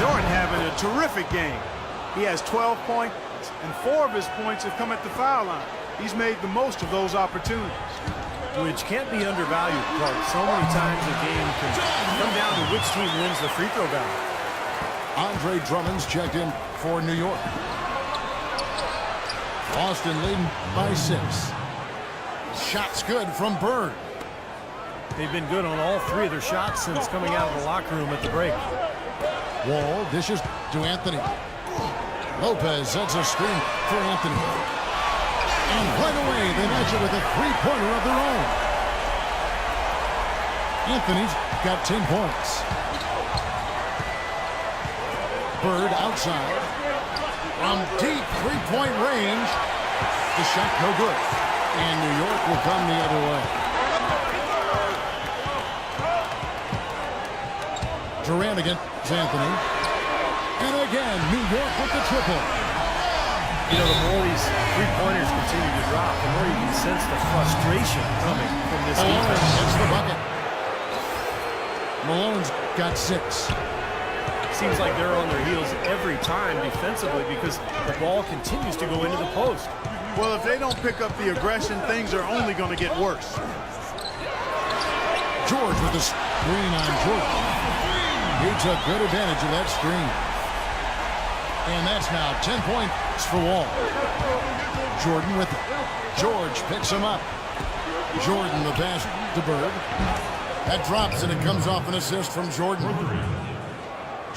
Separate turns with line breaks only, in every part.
Jordan having a terrific game. He has 12 points, and 4 of his points have come at the foul line. He's made the most of those opportunities.
Which can't be undervalued, Clark. So many times a game can come down to which team wins the free throw battle.
Andre Drummond's checked in for New York. Boston leading by 6. Shot's good from Bird.
They've been good on all 3 of their shots since coming out of the locker room at the break.
Wall dishes to Anthony. Lopez sets a screen for Anthony. And right away, they match it with a three-pointer of their own. Anthony's got 10 points. Bird outside. From deep three-point range. The shot no good. And New York will come the other way. Durant against Anthony. And again, New York with the triple.
You know, the more these three-pointers continue to drop, the more you can sense the frustration coming from this defense.
Hits the bucket. Malone's got 6.
Seems like they're on their heels every time defensively because the ball continues to go into the post.
Well, if they don't pick up the aggression, things are only going to get worse.
George with the screen on Jordan. He took good advantage of that screen. And that's now 10 points for Wall. Jordan with it. George picks him up. Jordan the pass to Bird. That drops and it comes off an assist from Jordan.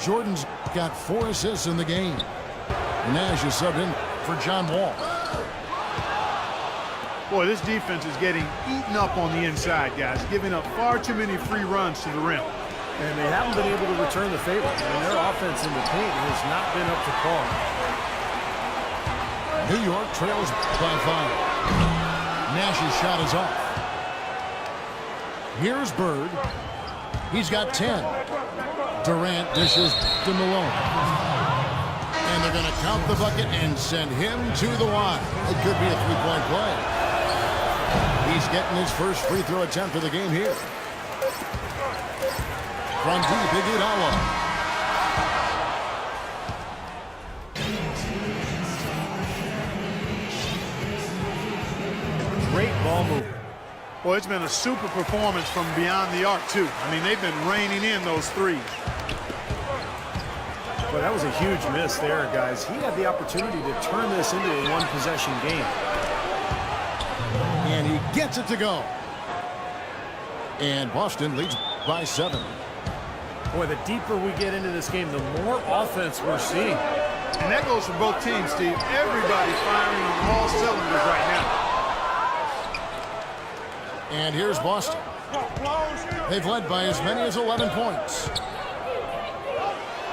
Jordan's got 4 assists in the game. Nash is subbed in for John Wall.
Boy, this defense is getting eaten up on the inside, guys, giving up far too many free runs to the rim.
And they haven't been able to return the favor. I mean, their offense in the paint has not been up to par.
New York trails by 5. Nash's shot is off. Here's Bird. He's got 10. Durant dishes to Malone. And they're going to count the bucket and send him to the line. It could be a three-point play. He's getting his first free throw attempt of the game here. From deep, Iguodala.
Great ball movement.
Boy, it's been a super performance from beyond the arc, too. I mean, they've been raining in those threes.
Well, that was a huge miss there, guys. He had the opportunity to turn this into a one-possession game.
And he gets it to go. And Boston leads by 7.
Boy, the deeper we get into this game, the more offense we're seeing.
And that goes for both teams, Steve. Everybody's firing on all cylinders right now.
And here's Boston. They've led by as many as 11 points.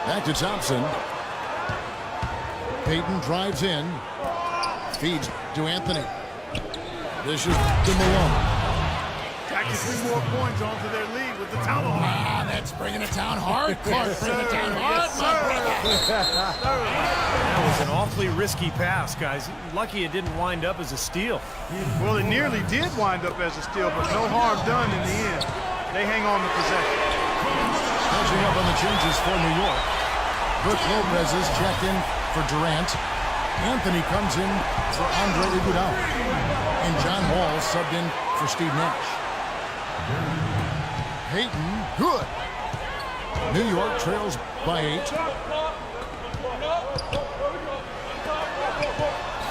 Back to Thompson. Payton drives in. Feeds to Anthony. This is to Malone.
Taking 3 more points onto their lead with the tomahawk.
Ah, that's bringing it down hard. Clark, bring it down hard,
Yes,
my brother.
That was an awfully risky pass, guys. Lucky it didn't wind up as a steal.
Well, it nearly did wind up as a steal, but no harm done in the end. They hang on the possession.
Catching up on the changes for New York. Brooke Lopez is checked in for Durant. Anthony comes in for Andre Iguodala. And John Wall subbed in for Steve Nash. Payton, good. New York trails by 8.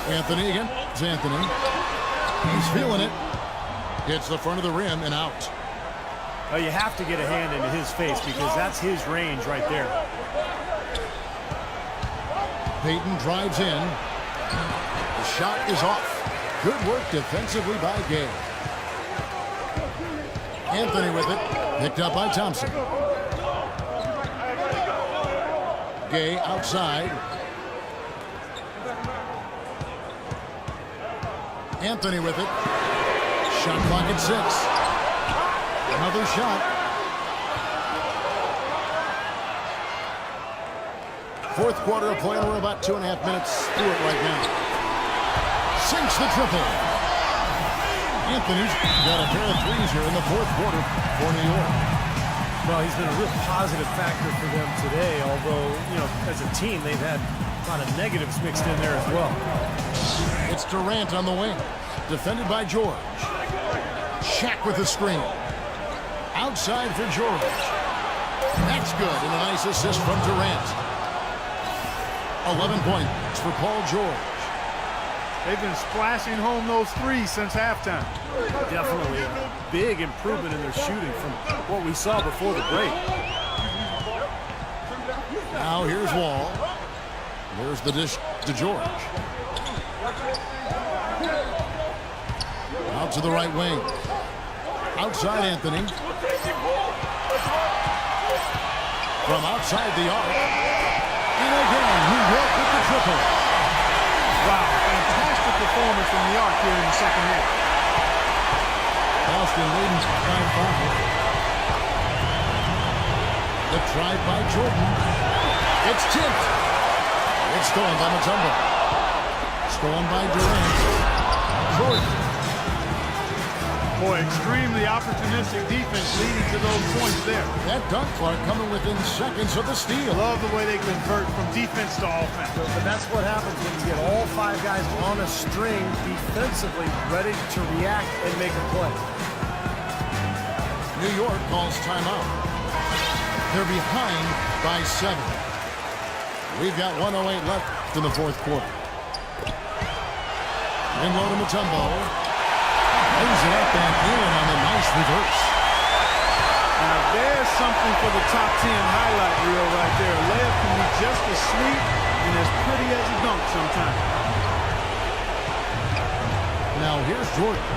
Anthony again. It's Anthony. He's feeling it. Hits the front of the rim and out.
Oh, you have to get a hand into his face because that's his range right there.
Payton drives in. The shot is off. Good work defensively by Gay. Anthony with it. Picked up by Thompson. Gay outside. Anthony with it. Shot clock at 6. Another shot. Fourth quarter of play, and we're about 2.5 minutes through it right now. Sinks the triple. Anthony's got a pair of threes here in the fourth quarter for New York.
Well, he's been a real positive factor for them today, although, you know, as a team, they've had a lot of negatives mixed in there as well.
It's Durant on the wing, defended by George. Shaq with the screen. Outside for George. That's good, and a nice assist from Durant. 11 points for Paul George.
They've been splashing home those threes since halftime.
Definitely a big improvement in their shooting from what we saw before the break.
Now here's Wall. There's the dish to George. Out to the right wing. Outside Anthony. From outside the arc. And again, New York with the triple.
Wow, fantastic performance from the arc here in the second half.
Boston leading by 5. The drive by Jordan. It's tipped. It's stolen by Mutombo. Stolen by Durant. Jordan.
Boy, extremely opportunistic defense leading to those points there.
That dunk, Clark, coming within seconds of the steal.
Love the way they convert from defense to offense.
But that's what happens when you get all 5 guys on a string defensively ready to react and make a play.
New York calls timeout. They're behind by 7. We've got 1:08 left in the fourth quarter. In low to Mutombo. Brings it up and in on the nice reverse.
Now there's something for the top 10 highlight reel right there. A layup can be just as sweet and as pretty as a dunk sometimes.
Now here's Jordan.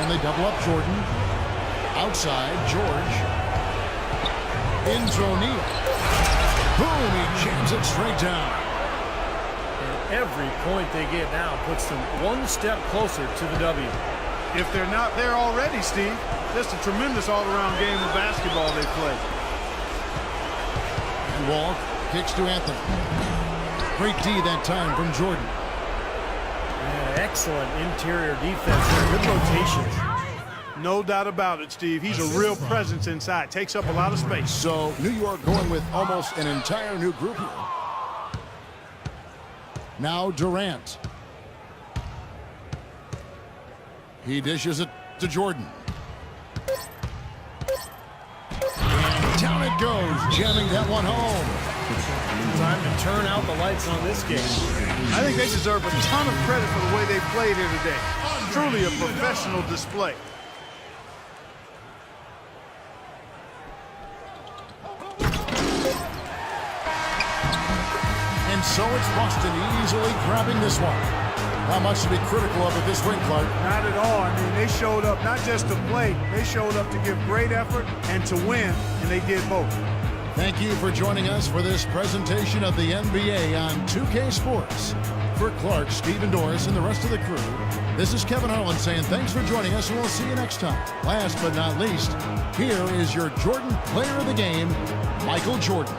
And they double up Jordan. Outside, George. Into O'Neal. Boom, he jams it straight down.
Every point they get now puts them one step closer to the W.
If they're not there already, Steve, just a tremendous all-around game of basketball they play.
And Wall kicks to Anthony. Great D that time from Jordan.
Yeah, excellent interior defense. Good rotations.
No doubt about it, Steve. He's a real presence inside. Takes up a lot of space.
So New York going with almost an entire new group here. Now Durant. He dishes it to Jordan. And down it goes, jamming that one home.
Time to turn out the lights on this game.
I think they deserve a ton of credit for the way they played here today. Truly a professional display.
And so it's Boston easily grabbing this one. Not much to be critical of at this win, Clark.
Not at all. I mean, they showed up not just to play, they showed up to give great effort and to win, and they did both.
Thank you for joining us for this presentation of the NBA on 2K Sports. For Clark, Stephen Doris, and the rest of the crew, this is Kevin Harlan saying thanks for joining us, and we'll see you next time. Last but not least, here is your Jordan Player of the Game, Michael Jordan.